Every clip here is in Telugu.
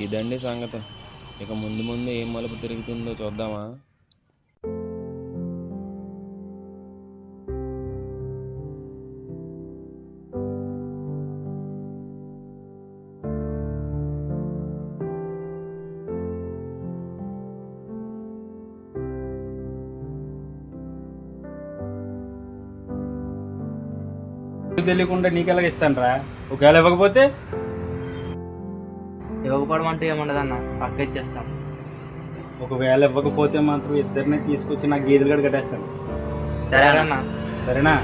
ఇదండి సంగతి. ఇక ముందు ముందు ఏం మలుపు తిరుగుతుందో చూద్దామా. తెలియకుండా నీకెలాగ ఇస్తాను రా, ఒకవేళ ఇవ్వకపోతే? ఇవ్వకపోవడం అంటూ ఏముండదన్న, పక్క ఇచ్చేస్తాం. ఒకవేళ ఇవ్వకపోతే మాత్రం ఇద్దరిని తీసుకొచ్చి నాకు గేదెలు గడ కట్టేస్తాను. సరేనా? సరేనా?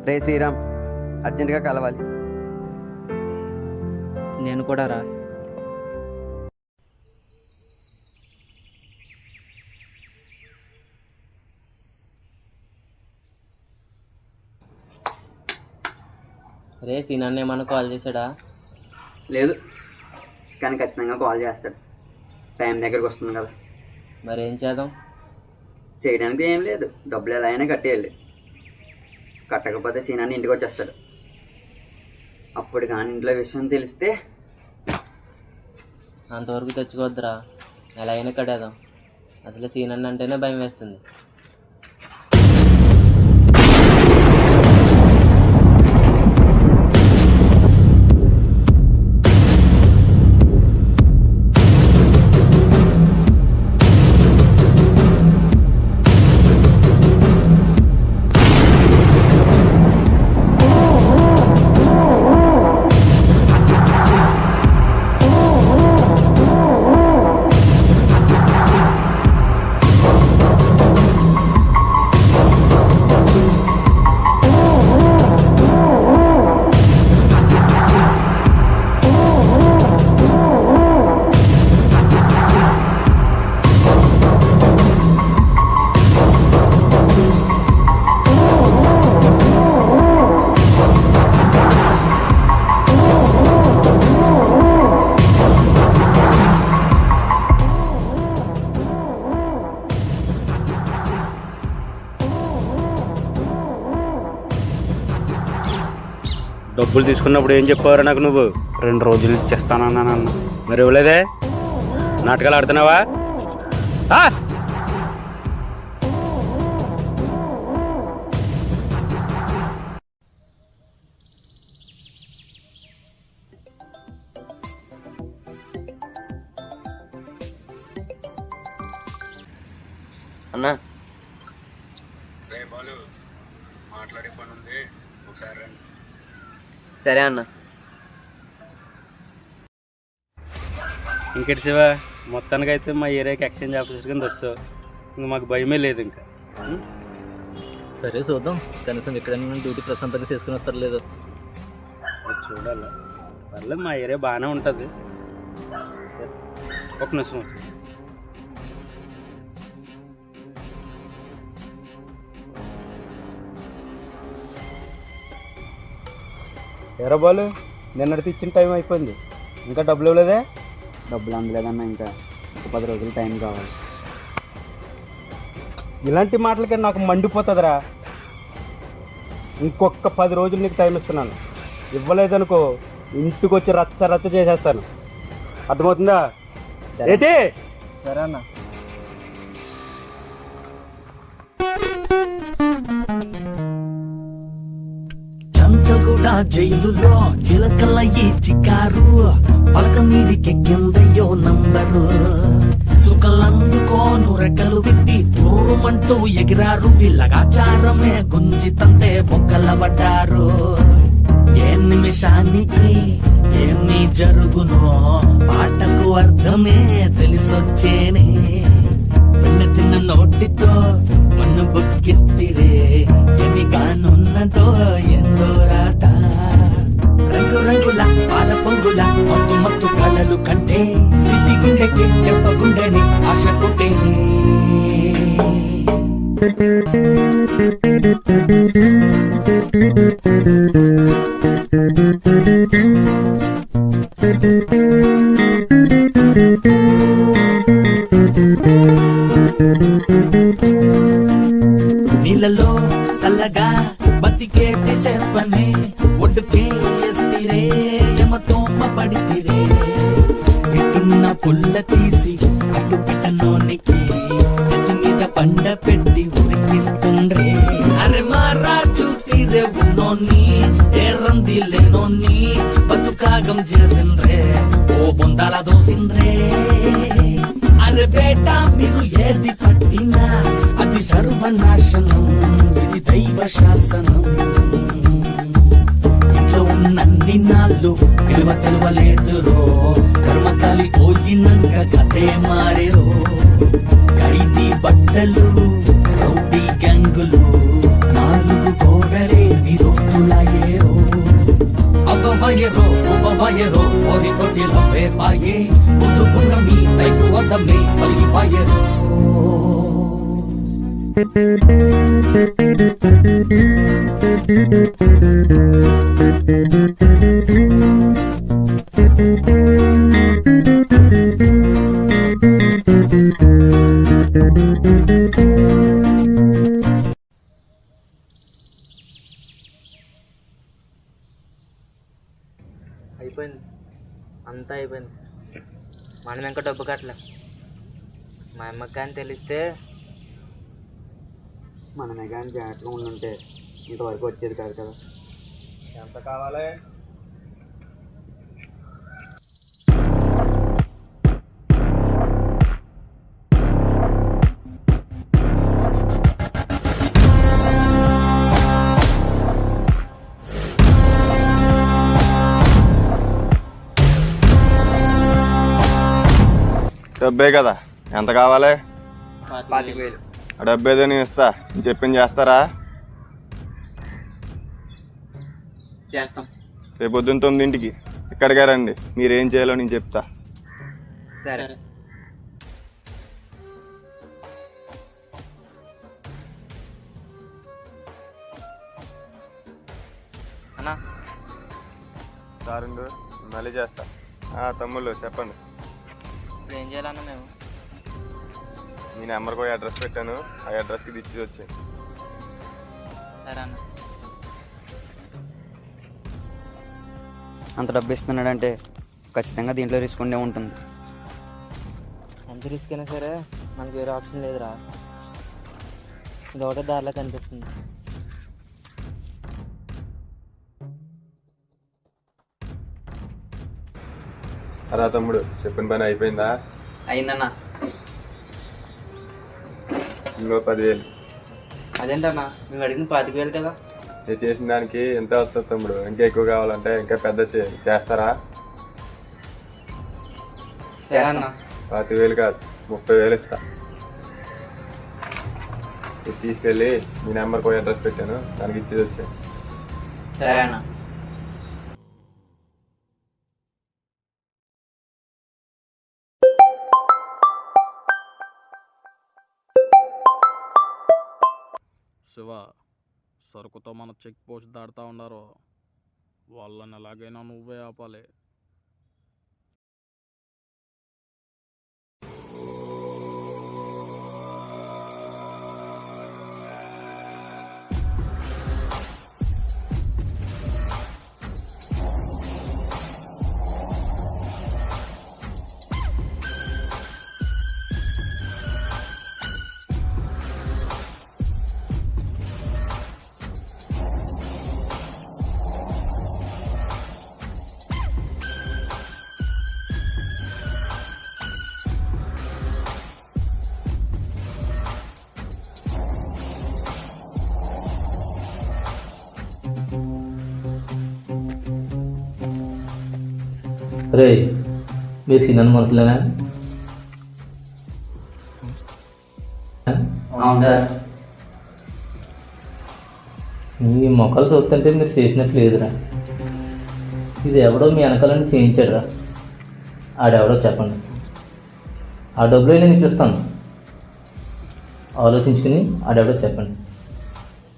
రే శ్రీరామ్, అర్జెంటుగా కలవాలి. నేను కూడా రా. రే సీనన్న ఏమన్నా కాల్ చేశాడా? లేదు, కానీ ఖచ్చితంగా కాల్ చేస్తాడు. టైం దగ్గరకు వస్తుంది కదా. మరి ఏం చేద్దాం? చేయడానికి ఏం లేదు, డబ్బులు ఎలా అయినా కట్టేయాలి. కట్టకపోతే సీనాన్ని ఇంటికి వచ్చేస్తాడు. అప్పుడు కానీ ఇంట్లో విషయం తెలిస్తే అంతవరకు తెచ్చుకోవద్దురా, ఎలా అయినా కట్టేద్దాం. అసలు సీనన్న అంటేనే భయం వేస్తుంది. డబ్బులు తీసుకున్నప్పుడు ఏం చెప్పావురా నాకు నువ్వు? 2 రోజులు ఇచ్చేస్తానన్నానన్న. మరి ఇవ్వలేదే? నాటకాలు ఆడుతున్నావా? అన్నా, మాట్లాడే పని ఉంది, ఒకసారి రండి. సరే అన్న. ఇంకెటి శివ, మొత్తానికైతే మా ఏరియాకి ఎక్స్చేంజ్ ఆఫీసర్ కింద వస్తావు. ఇంక మాకు భయమే లేదు ఇంకా. సరే చూద్దాం, కనీసం ఎక్కడైనా డ్యూటీ ప్రశాంతంగా చేసుకుని వస్తారు లేదు. చూడాలి. పర్లేదు, మా ఏరియా బాగానే ఉంటుంది. ఒక నిమిషం. ఎరా బాలు, నిన్నటికి ఇచ్చిన టైం అయిపోయింది, ఇంకా డబ్బులు ఇవ్వలేదే? డబ్బులు అందలేదన్నా, ఇంకా 10 రోజులు టైం కావాలి. ఇలాంటి మాటలకి నాకు మండిపోతుందిరా. ఇంకొక 10 రోజులు నీకు టైం ఇస్తున్నాను. ఇవ్వలేదనుకో ఇంటికి వచ్చి రచ్చ రచ్చ చేసేస్తాను. అర్థమవుతుందా? ఏంటి? సరే అన్న. చంచగూడ జైలులో చిలకల ఈ చికారు, పలక మీదికి కిందయ్యో నంబరు. సుఖలందుకోను రెక్కలు విట్టి తోరుమంటూ ఎగిరారు. వీళ్ళగాచారమే గుంజి తంతే బొక్కల పడ్డారు. ఏ నిమిషానికి ఏమి జరుగునో పాటకు అర్థమే తెలిసొచ్చేనే. వెన్న తిన్న నోటితో మన్ను బుక్కిస్తిరే ఎన్ని కానున్నదో ఎందో రాత రంగు రంగుల పాల పొంగుల మత్తు మత్తు కలలు కంటే సిద్ధి గుండెకి చెప్పగుండెని ఆశ పుట్టేనే నీళ్ళలో చల్లగా బతికేటి చెప్పనే ఒడ్డుకే ఎస్తిరే యమతోమ పడితిరే ఇటున్న పుల్ల తీసి అటు పెట్టనోనికి ఎత్తు మీద పండ పెట్టి ఉడికిస్తుండ్రే అరే మారా చూతిరే ఉన్నోని ఏరంది లేనోని బతుకాగం చేసిండ్రే ఓ బొందాల దోసిండ్రే అరే బేటా మీరు ఏది పట్టినా అది సర్వనాశనం ఇది దైవ శాసనం ఇంట్లో ఉన్నన్ని నాళ్ళు విలువ తెలవలేదురో కర్మకాలి పోయినాక కథే మారేరో ఖైదీ బట్టలు రౌడీ గ్యాంగులు నాలుగు గోడలే మీ దోస్తులాయేరో అవ్వవయ్యరో ఉవ్వవయ్యరో కోరి కొట్టిలో వేపాయే ముద్దుకున్న మీ లైఫ్ వద్దమే పలిగిపాయరో అయిపోయింది, అంతా అయిపోయింది. మనం ఇంకా డబ్బు కట్టలే. మా అమ్మకి కానీ తెలిస్తే మనమే కానీ జాగ్రత్తగా ఉండుంటే ఇంతవరకు వచ్చేది కాదు కదా. ఎంత కావాలి? డబ్బే కదా, ఎంత కావాలి? 25,000. ఆ డబ్బు ఏదో నేను ఇస్తా, చెప్పింది చేస్తారా? చేస్తాం. రేపు పొద్దున్న 9ంటికి ఇక్కడికే రండి, మీరేం చేయాలో నేను చెప్తా. సరే. అన్నా సారుండు, మళ్ళీ చేస్తా. తమ్ముళ్ళు చెప్పండి. ఇప్పుడు ఏం చేయాలన్నా మేము? మీ నెంబర్కి పోయి అడ్రస్ పెట్టాను, ఆ అడ్రస్కి తెచ్చి వచ్చాయి. సరే అన్న. అంత డబ్బు ఇస్తున్నాడంటే ఖచ్చితంగా దీంట్లో రిస్క్ ఉండే ఉంటుంది. ఎంత రిస్క్ అయినా సరే మనకి వేరే ఆప్షన్ లేదురా, ఇది ఒకటే దారిలో కనిపిస్తుంది. అలా తమ్ముడు, చెప్పిన పని అయిపోయిందా? అయిందన్నా. ఇంకో 10,000. అదేంటన్నా, మేము అడిగింది 25,000 కదా. నేను చేసిన దానికి ఎంత వస్తుంది తమ్ముడు? ఇంకా ఎక్కువ కావాలంటే ఇంకా పెద్ద చేస్తారా? సరే అన్న. 25,000 కాదు, 30,000 ఇస్తా. ఇది తీసుకెళ్ళి మీ నెంబర్కి పోయి అడ్రస్ పెట్టాను, దానికి ఇచ్చేది వచ్చాయి. సరే అన్న. శివ, సరుకుతో మన చెక్ పోస్ట్ దాడుతూ ఉండారు, వాళ్ళని ఎలాగైనా నువ్వే ఆపాలి. రే, మీరు సినిమా మనసులేనా? అవును సార్. మీ మొక్కలు చూస్తుంటే మీరు చేసినట్టు లేదురా. ఇది ఎవడో మీ వెనకాలని చేయించాడురా. ఆడెవడో చెప్పండి. ఆ డబ్బులు నేను మీకు ఇస్తాను. ఆలోచించుకుని ఆడెవడో చెప్పండి.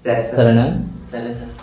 సరే సార్. సరేనా? సరే సార్.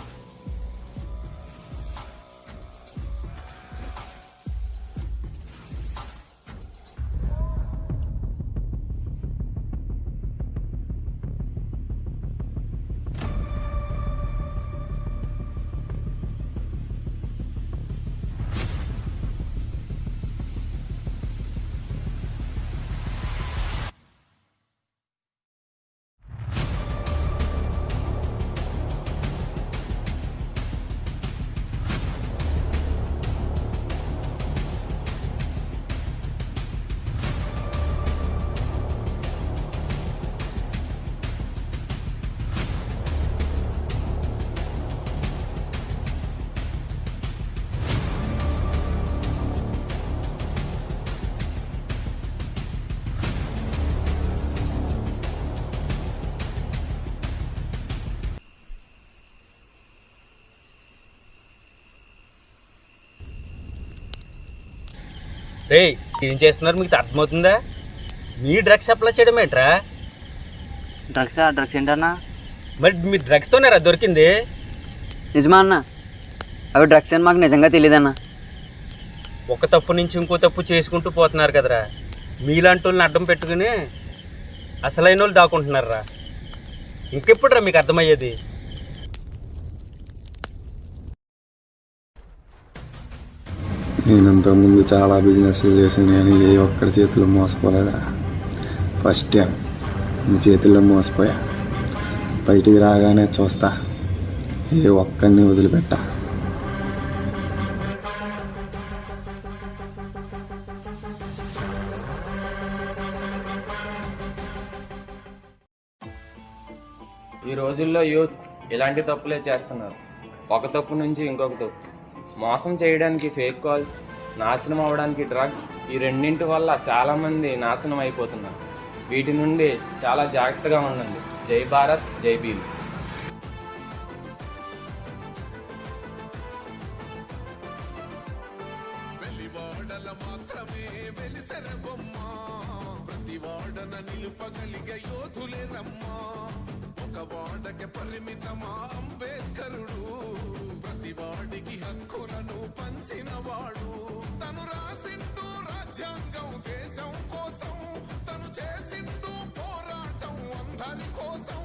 రే ఏం చేస్తున్నారు మీకు అర్థమవుతుందా? మీ డ్రగ్స్ అప్లై చేయడం ఏంట్రా? డ్రగ్స్ ఏంటన్నా? మరి మీ డ్రగ్స్తోనేరా దొరికింది. నిజమా అన్న? అవి డ్రగ్స్ అని మాకు నిజంగా తెలియదన్నా. ఒక తప్పు నుంచి ఇంకో తప్పు చేసుకుంటూ పోతున్నారు కదరా. మీలాంటి వాళ్ళని అడ్డం పెట్టుకుని అసలైన వాళ్ళు దాక్కుంటున్నారా. ఇంకెప్పుడురా మీకు అర్థమయ్యేది? నేను ఇంతకుముందు చాలా బిజినెస్లు చేశాను కానీ ఏ ఒక్కరి చేతిలో మోసపోలేదా. ఫస్ట్ టైం నీ చేతుల్లో మోసపోయా. బయటికి రాగానే చూస్తా, ఏ ఒక్కరిని వదిలిపెట్టా. ఈ రోజుల్లో యూత్ ఇలాంటి తప్పులే చేస్తున్నారు. ఒక తప్పు నుంచి ఇంకొక తప్పు, మోసం చేయడానికి ఫేక్ కాల్స్, నాశనం అవ్వడానికి డ్రగ్స్. ఈ రెండింటి వల్ల చాలామంది నాశనం అయిపోతున్నారు. వీటి నుండి చాలా జాగ్రత్తగా ఉండండి. జై భారత్, జై భీమ్. పరిమితమా అంబేద్కరుడు, ప్రతివాడికి హక్కులను పంచినవాడు. తను రాసింటూ రాజ్యాంగం దేశం కోసం, తను చేసింటూ పోరాటం అందరి కోసం.